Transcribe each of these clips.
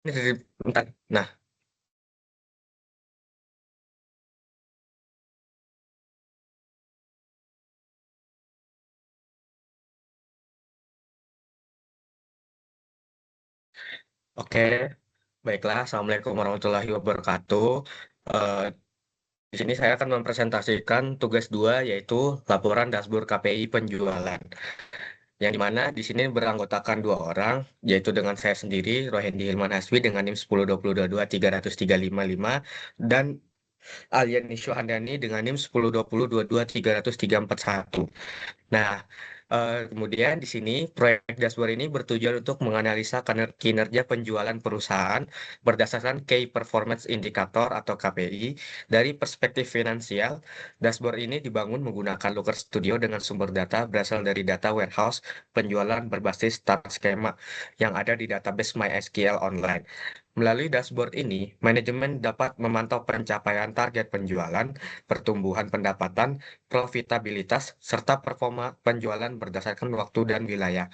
Ini dari bentar. Nah, oke. Baiklah, Assalamualaikum warahmatullahi wabarakatuh. Eh, di sini saya akan mempresentasikan tugas 2 yaitu laporan dashboard KPI penjualan. Yang dimana di sini beranggotakan dua orang, yaitu dengan saya sendiri, Rohendi Hilman Hasbi dengan NIM 102022 300355 dan Aliani Syuhandani dengan NIM 102022 30341. Nah, kemudian di sini proyek dashboard ini bertujuan untuk menganalisa kinerja penjualan perusahaan berdasarkan Key Performance Indicator atau KPI dari perspektif finansial. Dashboard ini dibangun menggunakan Looker Studio dengan sumber data berasal dari data warehouse penjualan berbasis start skema yang ada di database MySQL online. Melalui dashboard ini, manajemen dapat memantau pencapaian target penjualan, pertumbuhan pendapatan, profitabilitas, serta performa penjualan berdasarkan waktu dan wilayah.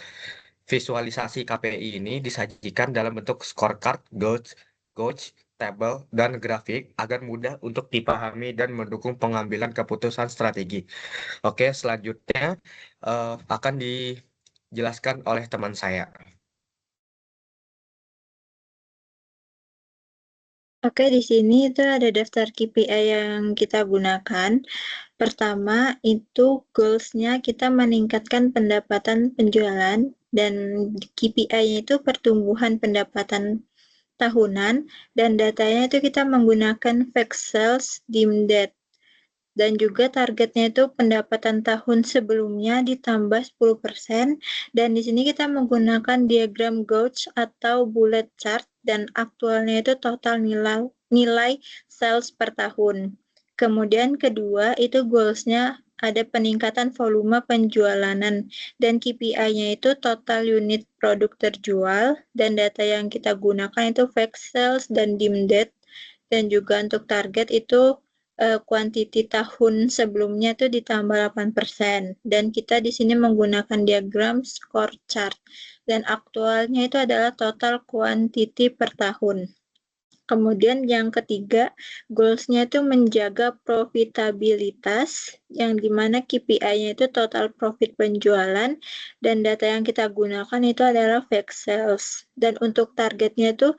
Visualisasi KPI ini disajikan dalam bentuk scorecard, gauge, tabel, dan grafik agar mudah untuk dipahami dan mendukung pengambilan keputusan strategi. Oke, selanjutnya akan dijelaskan oleh teman saya. Oke, di sini itu ada daftar KPI yang kita gunakan. Pertama, itu goals-nya kita meningkatkan pendapatan penjualan dan KPI-nya itu pertumbuhan pendapatan tahunan dan datanya itu kita menggunakan fixed sales DIMDAT dan juga targetnya itu pendapatan tahun sebelumnya ditambah 10% dan di sini kita menggunakan diagram gauge atau bullet chart dan aktualnya itu total nilai sales per tahun. Kemudian kedua itu goals-nya ada peningkatan volume penjualanan dan KPI-nya itu total unit produk terjual dan data yang kita gunakan itu fixed sales dan DIMDAT dan juga untuk target itu kuantiti tahun sebelumnya itu ditambah 8% dan kita di sini menggunakan diagram score chart dan aktualnya itu adalah total kuantiti per tahun. Kemudian yang ketiga, goals-nya itu menjaga profitabilitas, yang dimana KPI-nya itu total profit penjualan, dan data yang kita gunakan itu adalah fixed sales. Dan untuk targetnya itu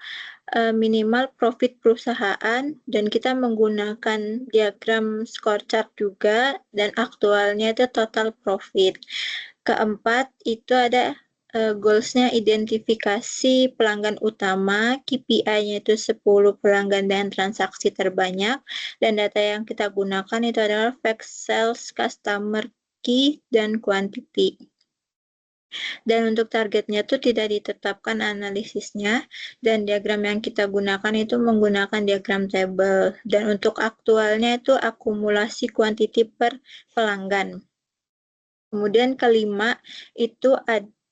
minimal profit perusahaan, dan kita menggunakan diagram score chart juga, dan aktualnya itu total profit. Keempat, itu ada goals-nya identifikasi pelanggan utama, KPI-nya itu 10 pelanggan dan transaksi terbanyak, dan data yang kita gunakan itu adalah fixed sales, customer key, dan quantity. Dan untuk targetnya itu tidak ditetapkan analisisnya, dan diagram yang kita gunakan itu menggunakan diagram table, dan untuk aktualnya itu akumulasi kuantiti per pelanggan. Kemudian kelima, itu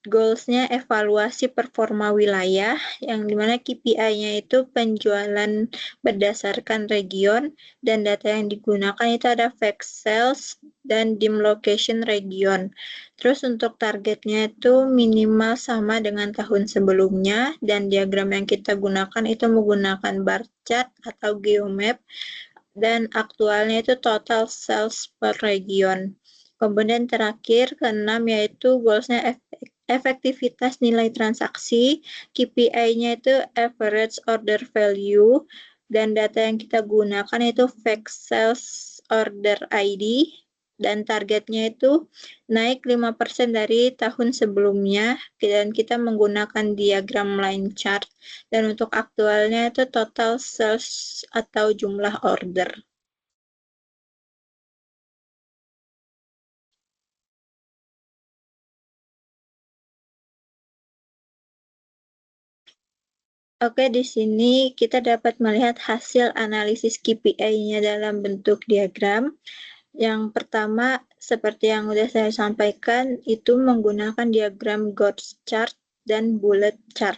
goals-nya evaluasi performa wilayah, yang dimana KPI-nya itu penjualan berdasarkan region, dan data yang digunakan itu ada fixed sales dan dim location region. Terus untuk targetnya itu minimal sama dengan tahun sebelumnya, dan diagram yang kita gunakan itu menggunakan bar chart atau geomap, dan aktualnya itu total sales per region. Kemudian terakhir, keenam yaitu goals-nya efektivitas nilai transaksi, KPI-nya itu average order value, dan data yang kita gunakan itu fixed sales order ID, dan targetnya itu naik 5% dari tahun sebelumnya, dan kita menggunakan diagram line chart, dan untuk aktualnya itu total sales atau jumlah order. Oke, di sini kita dapat melihat hasil analisis KPI-nya dalam bentuk diagram. Yang pertama, seperti yang sudah saya sampaikan, itu menggunakan diagram Gauss chart dan bullet chart.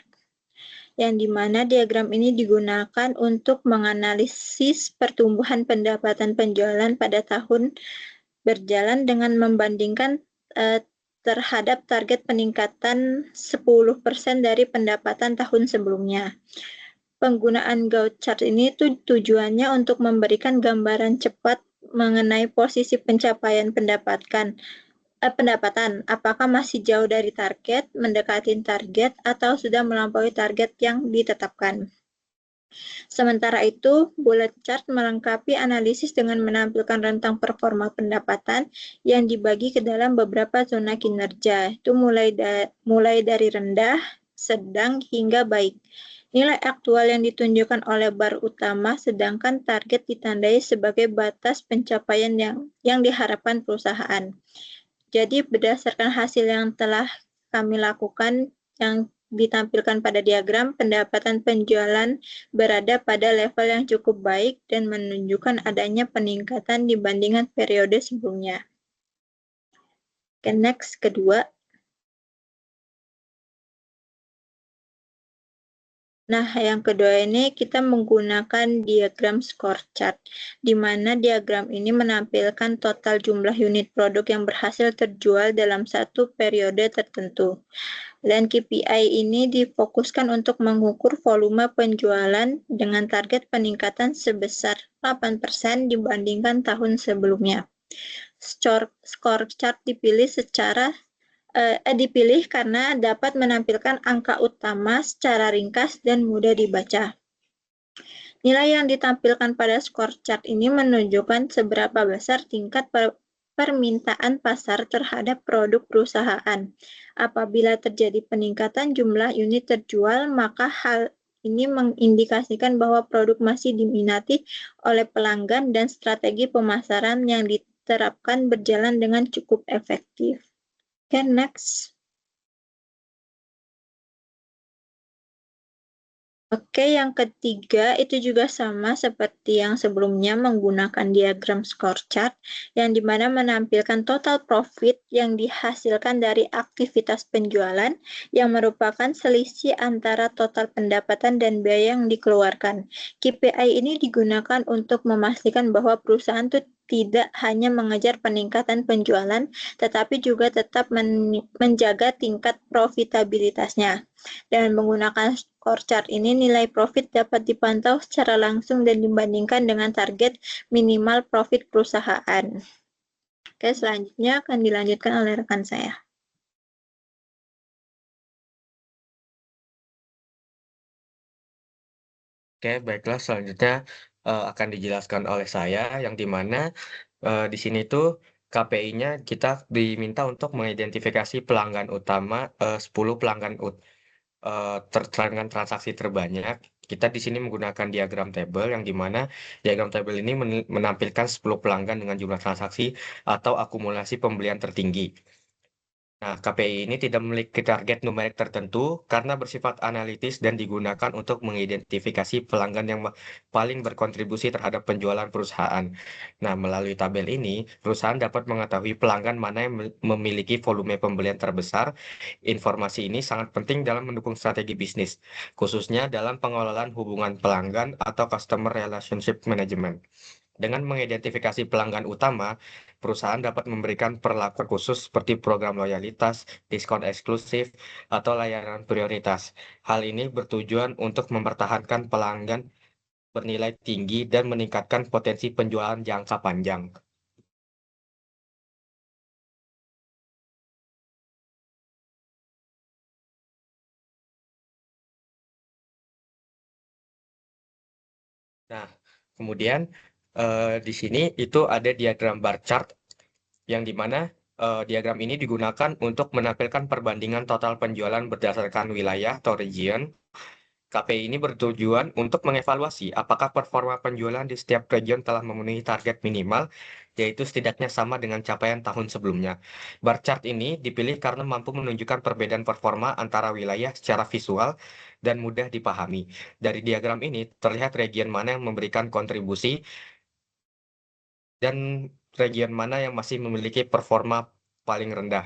Yang dimana diagram ini digunakan untuk menganalisis pertumbuhan pendapatan penjualan pada tahun berjalan dengan membandingkan terhadap target peningkatan 10% dari pendapatan tahun sebelumnya. Penggunaan Gantt chart ini tujuannya untuk memberikan gambaran cepat mengenai posisi pencapaian pendapatan, apakah masih jauh dari target, mendekati target, atau sudah melampaui target yang ditetapkan. Sementara itu, bullet chart melengkapi analisis dengan menampilkan rentang performa pendapatan yang dibagi ke dalam beberapa zona kinerja. Itu mulai dari rendah, sedang, hingga baik. Nilai aktual yang ditunjukkan oleh bar utama, sedangkan target ditandai sebagai batas pencapaian yang diharapkan perusahaan. Jadi berdasarkan hasil yang telah kami lakukan yang ditampilkan pada diagram, pendapatan penjualan berada pada level yang cukup baik dan menunjukkan adanya peningkatan dibandingkan periode sebelumnya. Oke, next, kedua. Nah, yang kedua ini kita menggunakan diagram score chart, di mana diagram ini menampilkan total jumlah unit produk yang berhasil terjual dalam satu periode tertentu. Dan KPI ini difokuskan untuk mengukur volume penjualan dengan target peningkatan sebesar 8% dibandingkan tahun sebelumnya. Score chart dipilih karena dapat menampilkan angka utama secara ringkas dan mudah dibaca. Nilai yang ditampilkan pada score chart ini menunjukkan seberapa besar tingkat permintaan pasar terhadap produk perusahaan. Apabila terjadi peningkatan jumlah unit terjual, maka hal ini mengindikasikan bahwa produk masih diminati oleh pelanggan dan strategi pemasaran yang diterapkan berjalan dengan cukup efektif. Okay, next. Oke, yang ketiga itu juga sama seperti yang sebelumnya menggunakan diagram score chart yang dimana menampilkan total profit yang dihasilkan dari aktivitas penjualan yang merupakan selisih antara total pendapatan dan biaya yang dikeluarkan. KPI ini digunakan untuk memastikan bahwa perusahaan itu tidak hanya mengejar peningkatan penjualan, tetapi juga tetap menjaga tingkat profitabilitasnya. Dengan menggunakan score chart ini, nilai profit dapat dipantau secara langsung dan dibandingkan dengan target minimal profit perusahaan. Oke, selanjutnya akan dilanjutkan oleh rekan saya. Oke, baiklah selanjutnya akan dijelaskan oleh saya yang dimana di sini tuh KPI-nya kita diminta untuk mengidentifikasi pelanggan utama 10 pelanggan transaksi terbanyak. Kita di sini menggunakan diagram tabel yang dimana diagram tabel ini menampilkan 10 pelanggan dengan jumlah transaksi atau akumulasi pembelian tertinggi. Nah, KPI ini tidak memiliki target numerik tertentu karena bersifat analitis dan digunakan untuk mengidentifikasi pelanggan yang paling berkontribusi terhadap penjualan perusahaan. Nah, melalui tabel ini, perusahaan dapat mengetahui pelanggan mana yang memiliki volume pembelian terbesar. Informasi ini sangat penting dalam mendukung strategi bisnis, khususnya dalam pengelolaan hubungan pelanggan atau customer relationship management. Dengan mengidentifikasi pelanggan utama, perusahaan dapat memberikan perlakuan khusus seperti program loyalitas, diskon eksklusif, atau layanan prioritas. Hal ini bertujuan untuk mempertahankan pelanggan bernilai tinggi dan meningkatkan potensi penjualan jangka panjang. Nah, kemudian di sini itu ada diagram bar chart yang dimana diagram ini digunakan untuk menampilkan perbandingan total penjualan berdasarkan wilayah atau region. KPI ini bertujuan untuk mengevaluasi apakah performa penjualan di setiap region telah memenuhi target minimal, yaitu setidaknya sama dengan capaian tahun sebelumnya. Bar chart ini dipilih karena mampu menunjukkan perbedaan performa antara wilayah secara visual dan mudah dipahami. Dari diagram ini terlihat region mana yang memberikan kontribusi dan region mana yang masih memiliki performa paling rendah.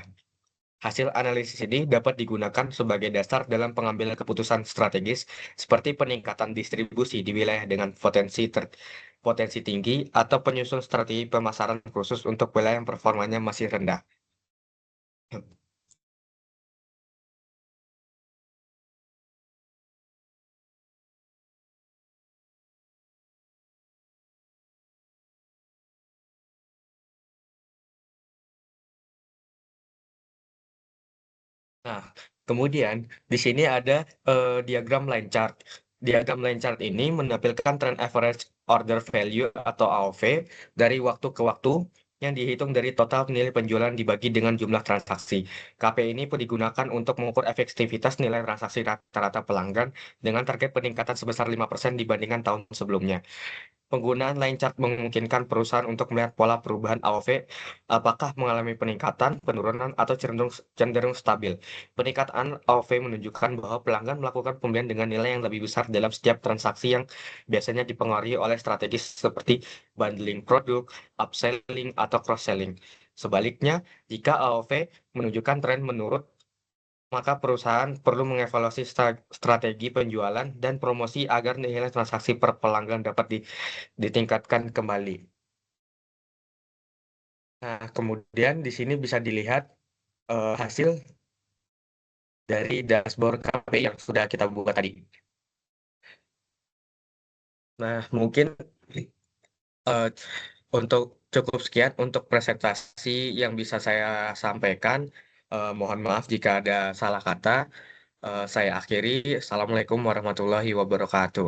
Hasil analisis ini dapat digunakan sebagai dasar dalam pengambilan keputusan strategis seperti peningkatan distribusi di wilayah dengan potensi tinggi atau penyusun strategi pemasaran khusus untuk wilayah yang performanya masih rendah. Nah, kemudian di sini ada diagram line chart. Diagram line chart ini menampilkan trend average order value atau AOV dari waktu ke waktu yang dihitung dari total nilai penjualan dibagi dengan jumlah transaksi. KPI ini pun digunakan untuk mengukur efektivitas nilai transaksi rata-rata pelanggan dengan target peningkatan sebesar 5% dibandingkan tahun sebelumnya. Penggunaan line chart memungkinkan perusahaan untuk melihat pola perubahan AOV, apakah mengalami peningkatan, penurunan, atau cenderung stabil. Peningkatan AOV menunjukkan bahwa pelanggan melakukan pembelian dengan nilai yang lebih besar dalam setiap transaksi yang biasanya dipengaruhi oleh strategi seperti bundling produk, upselling, atau cross-selling. Sebaliknya, jika AOV menunjukkan tren menurun, maka perusahaan perlu mengevaluasi strategi penjualan dan promosi agar nilai transaksi per pelanggan dapat ditingkatkan kembali. Nah, kemudian di sini bisa dilihat hasil dari dashboard KPI yang sudah kita buka tadi. Nah, mungkin eh, untuk cukup sekian untuk presentasi yang bisa saya sampaikan. Mohon maaf jika ada salah kata. Saya akhiri. Assalamualaikum warahmatullahi wabarakatuh.